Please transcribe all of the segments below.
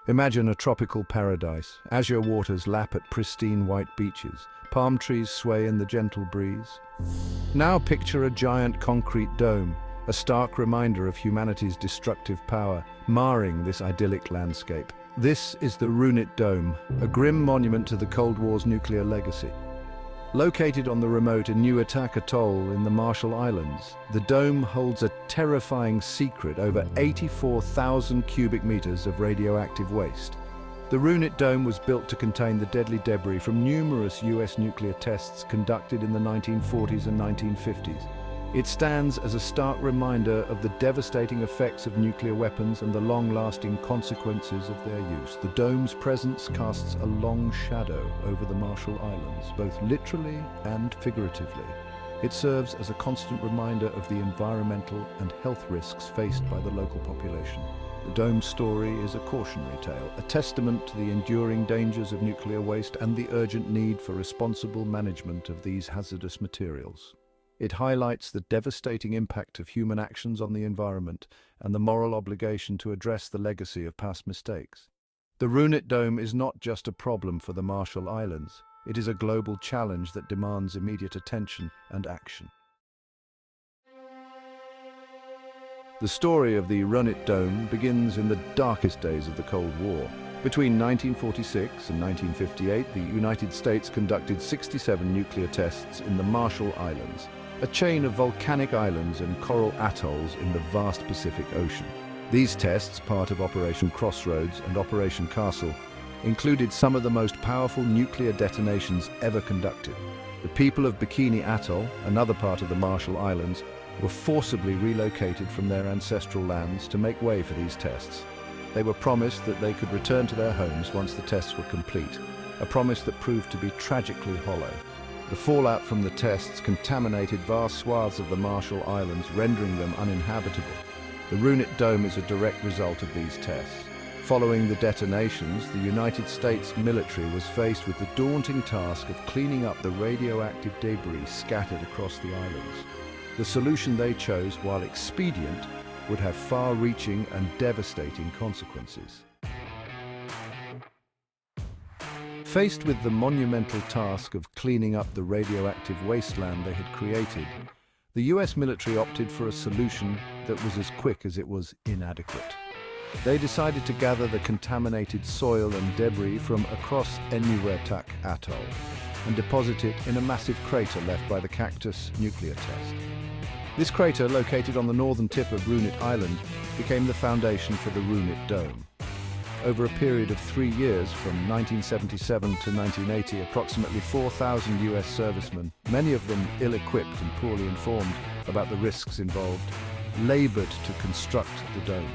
Imagine a tropical paradise. Azure waters lap at pristine white beaches. Palm trees sway in the gentle breeze. Now picture a giant concrete dome, a stark reminder of humanity's destructive power, marring this idyllic landscape. This is the Runit Dome, a grim monument to the Cold War's nuclear legacy. Located on the remote Inuitak Atoll in the Marshall Islands, the dome holds a terrifying secret: over 84,000 cubic meters of radioactive waste. The Runit Dome was built to contain the deadly debris from numerous US nuclear tests conducted in the 1940s and 1950s. It stands as a stark reminder of the devastating effects of nuclear weapons and the long-lasting consequences of their use. The dome's presence casts a long shadow over the Marshall Islands, both literally and figuratively. It serves as a constant reminder of the environmental and health risks faced by the local population. The dome's story is a cautionary tale, a testament to the enduring dangers of nuclear waste and the urgent need for responsible management of these hazardous materials. It highlights the devastating impact of human actions on the environment and the moral obligation to address the legacy of past mistakes. The Runit Dome is not just a problem for the Marshall Islands. It is a global challenge that demands immediate attention and action. The story of the Runit Dome begins in the darkest days of the Cold War. Between 1946 and 1958, the United States conducted 67 nuclear tests in the Marshall Islands, a chain of volcanic islands and coral atolls in the vast Pacific Ocean. These tests, part of Operation Crossroads and Operation Castle, included some of the most powerful nuclear detonations ever conducted. The people of Bikini Atoll, another part of the Marshall Islands, were forcibly relocated from their ancestral lands to make way for these tests. They were promised that they could return to their homes once the tests were complete, a promise that proved to be tragically hollow. The fallout from the tests contaminated vast swaths of the Marshall Islands, rendering them uninhabitable. The Runit Dome is a direct result of these tests. Following the detonations, the United States military was faced with the daunting task of cleaning up the radioactive debris scattered across the islands. The solution they chose, while expedient, would have far-reaching and devastating consequences. Faced with the monumental task of cleaning up the radioactive wasteland they had created, the US military opted for a solution that was as quick as it was inadequate. They decided to gather the contaminated soil and debris from across Inuitak Atoll and deposit it in a massive crater left by the Cactus nuclear test. This crater, located on the northern tip of Runit Island, became the foundation for the Runit Dome. Over a period of 3 years, from 1977 to 1980, approximately 4,000 US servicemen, many of them ill-equipped and poorly informed about the risks involved, labored to construct the dome.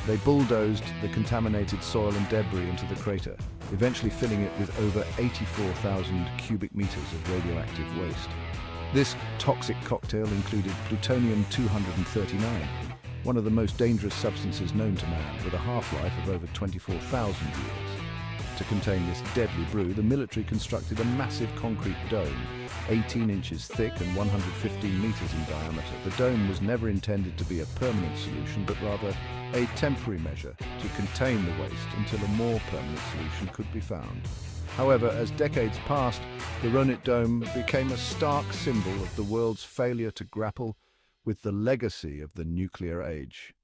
They bulldozed the contaminated soil and debris into the crater, eventually filling it with over 84,000 cubic meters of radioactive waste. This toxic cocktail included plutonium-239, one of the most dangerous substances known to man, with a half-life of over 24,000 years. To contain this deadly brew, the military constructed a massive concrete dome, 18 inches thick and 115 meters in diameter. The dome was never intended to be a permanent solution, but rather a temporary measure to contain the waste until a more permanent solution could be found. However, as decades passed, the Runit Dome became a stark symbol of the world's failure to grapple with the legacy of the nuclear age.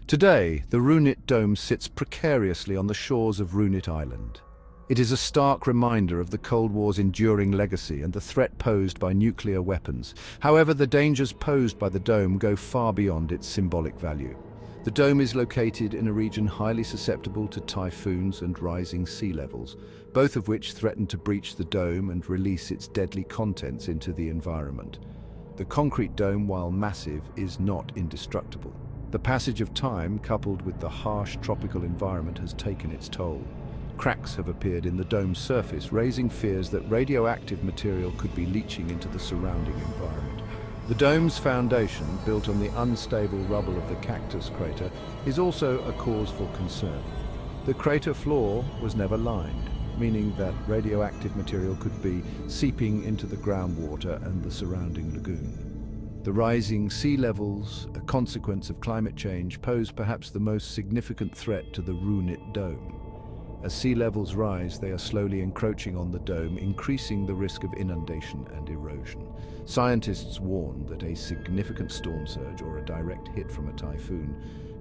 Today, the Runit Dome sits precariously on the shores of Runit Island. It is a stark reminder of the Cold War's enduring legacy and the threat posed by nuclear weapons. However, the dangers posed by the dome go far beyond its symbolic value. The dome is located in a region highly susceptible to typhoons and rising sea levels, both of which threaten to breach the dome and release its deadly contents into the environment. The concrete dome, while massive, is not indestructible. The passage of time, coupled with the harsh tropical environment, has taken its toll. Cracks have appeared in the dome's surface, raising fears that radioactive material could be leaching into the surrounding environment. The dome's foundation, built on the unstable rubble of the Cactus crater, is also a cause for concern. The crater floor was never lined, meaning that radioactive material could be seeping into the groundwater and the surrounding lagoon. The rising sea levels, a consequence of climate change, pose perhaps the most significant threat to the Runit Dome. As sea levels rise, they are slowly encroaching on the dome, increasing the risk of inundation and erosion. Scientists warn that a significant storm surge or a direct hit from a typhoon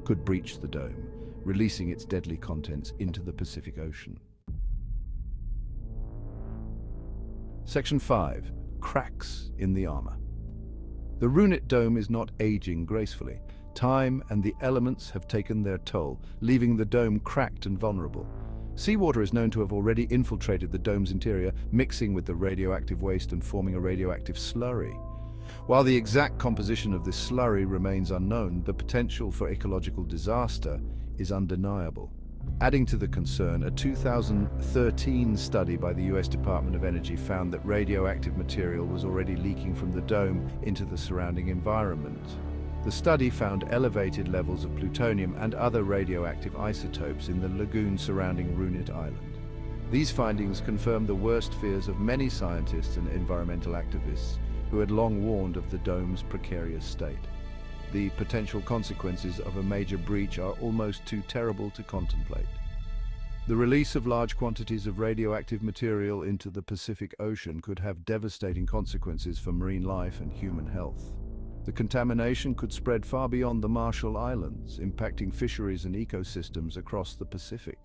could breach the dome, releasing its deadly contents into the Pacific Ocean. Section 5. Cracks in the armor. The Runit Dome is not aging gracefully. Time and the elements have taken their toll, leaving the dome cracked and vulnerable. Seawater is known to have already infiltrated the dome's interior, mixing with the radioactive waste and forming a radioactive slurry. While the exact composition of this slurry remains unknown, the potential for ecological disaster is undeniable. Adding to the concern, a 2013 study by the US Department of Energy found that radioactive material was already leaking from the dome into the surrounding environment. The study found elevated levels of plutonium and other radioactive isotopes in the lagoon surrounding Runit Island. These findings confirm the worst fears of many scientists and environmental activists who had long warned of the dome's precarious state. The potential consequences of a major breach are almost too terrible to contemplate. The release of large quantities of radioactive material into the Pacific Ocean could have devastating consequences for marine life and human health. The contamination could spread far beyond the Marshall Islands, impacting fisheries and ecosystems across the Pacific.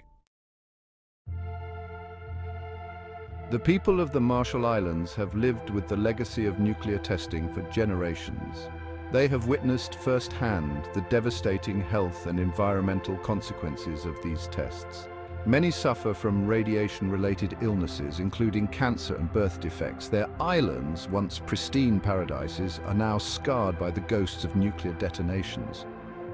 The people of the Marshall Islands have lived with the legacy of nuclear testing for generations. They have witnessed firsthand the devastating health and environmental consequences of these tests. Many suffer from radiation-related illnesses, including cancer and birth defects. Their islands, once pristine paradises, are now scarred by the ghosts of nuclear detonations.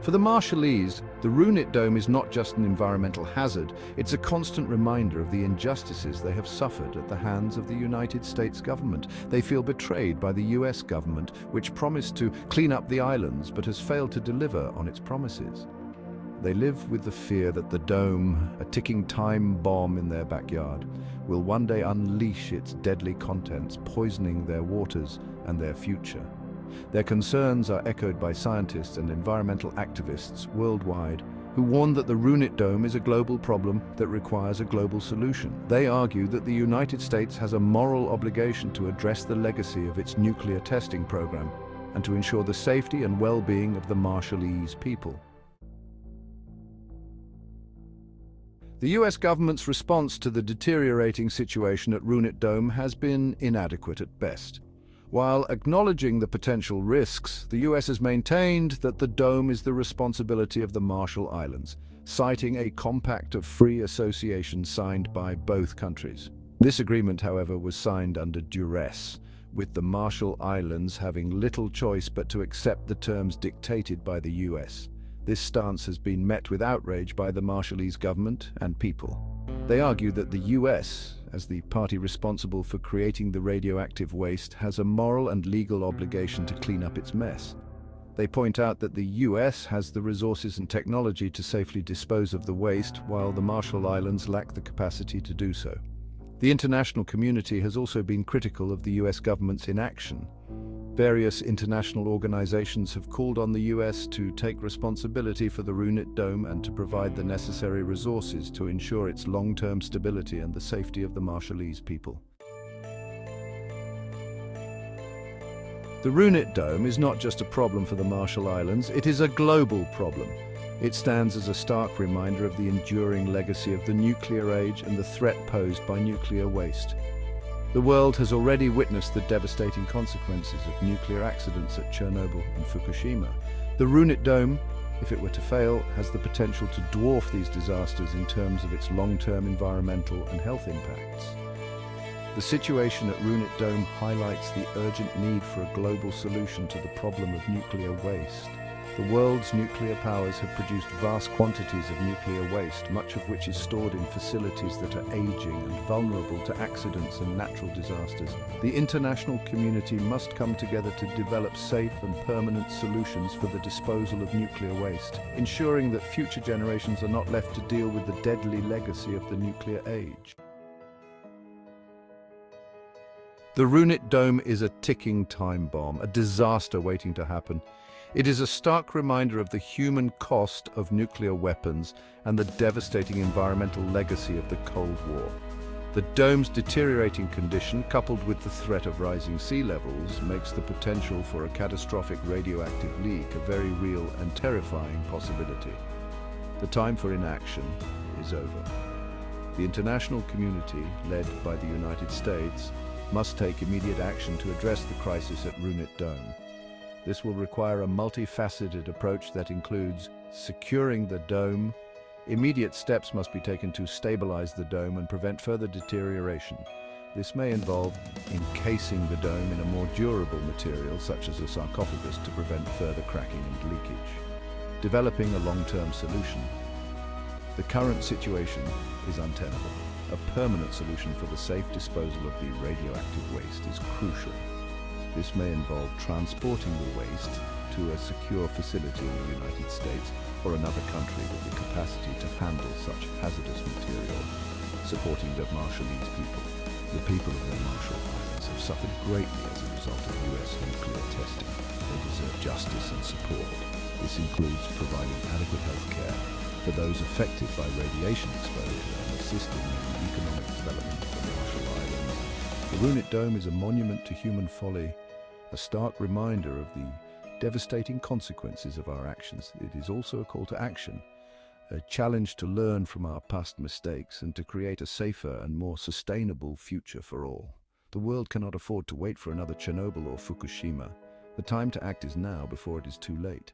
For the Marshallese, the Runit Dome is not just an environmental hazard, it's a constant reminder of the injustices they have suffered at the hands of the United States government. They feel betrayed by the US government, which promised to clean up the islands but has failed to deliver on its promises. They live with the fear that the dome, a ticking time bomb in their backyard, will one day unleash its deadly contents, poisoning their waters and their future. Their concerns are echoed by scientists and environmental activists worldwide who warn that the Runit Dome is a global problem that requires a global solution. They argue that the United States has a moral obligation to address the legacy of its nuclear testing program and to ensure the safety and well-being of the Marshallese people. The US government's response to the deteriorating situation at Runit Dome has been inadequate at best. While acknowledging the potential risks, the US has maintained that the dome is the responsibility of the Marshall Islands, citing a compact of free association signed by both countries. This agreement, however, was signed under duress, with the Marshall Islands having little choice but to accept the terms dictated by the US. This stance has been met with outrage by the Marshallese government and people. They argue that the US, as the party responsible for creating the radioactive waste, has a moral and legal obligation to clean up its mess. They point out that the US has the resources and technology to safely dispose of the waste, while the Marshall Islands lack the capacity to do so. The international community has also been critical of the US government's inaction. Various international organizations have called on the US to take responsibility for the Runit Dome and to provide the necessary resources to ensure its long-term stability and the safety of the Marshallese people. The Runit Dome is not just a problem for the Marshall Islands, it is a global problem. It stands as a stark reminder of the enduring legacy of the nuclear age and the threat posed by nuclear waste. The world has already witnessed the devastating consequences of nuclear accidents at Chernobyl and Fukushima. The Runit Dome, if it were to fail, has the potential to dwarf these disasters in terms of its long-term environmental and health impacts. The situation at Runit Dome highlights the urgent need for a global solution to the problem of nuclear waste. The world's nuclear powers have produced vast quantities of nuclear waste, much of which is stored in facilities that are aging and vulnerable to accidents and natural disasters. The international community must come together to develop safe and permanent solutions for the disposal of nuclear waste, ensuring that future generations are not left to deal with the deadly legacy of the nuclear age. The Runit Dome is a ticking time bomb, a disaster waiting to happen. It is a stark reminder of the human cost of nuclear weapons and the devastating environmental legacy of the Cold War. The dome's deteriorating condition, coupled with the threat of rising sea levels, makes the potential for a catastrophic radioactive leak a very real and terrifying possibility. The time for inaction is over. The international community, led by the United States, must take immediate action to address the crisis at Runit Dome. This will require a multifaceted approach that includes securing the dome. Immediate steps must be taken to stabilize the dome and prevent further deterioration. This may involve encasing the dome in a more durable material, such as a sarcophagus, to prevent further cracking and leakage. Developing a long-term solution. The current situation is untenable. A permanent solution for the safe disposal of the radioactive waste is crucial. This may involve transporting the waste to a secure facility in the United States or another country with the capacity to handle such hazardous material, supporting the Marshallese people. The people of the Marshall Islands have suffered greatly as a result of US nuclear testing. They deserve justice and support. This includes providing adequate health care for those affected by radiation exposure and assisting in the economic development of the Marshall Islands. The Runit Dome is a monument to human folly, a stark reminder of the devastating consequences of our actions. It is also a call to action, a challenge to learn from our past mistakes and to create a safer and more sustainable future for all. The world cannot afford to wait for another Chernobyl or Fukushima. The time to act is now before it is too late.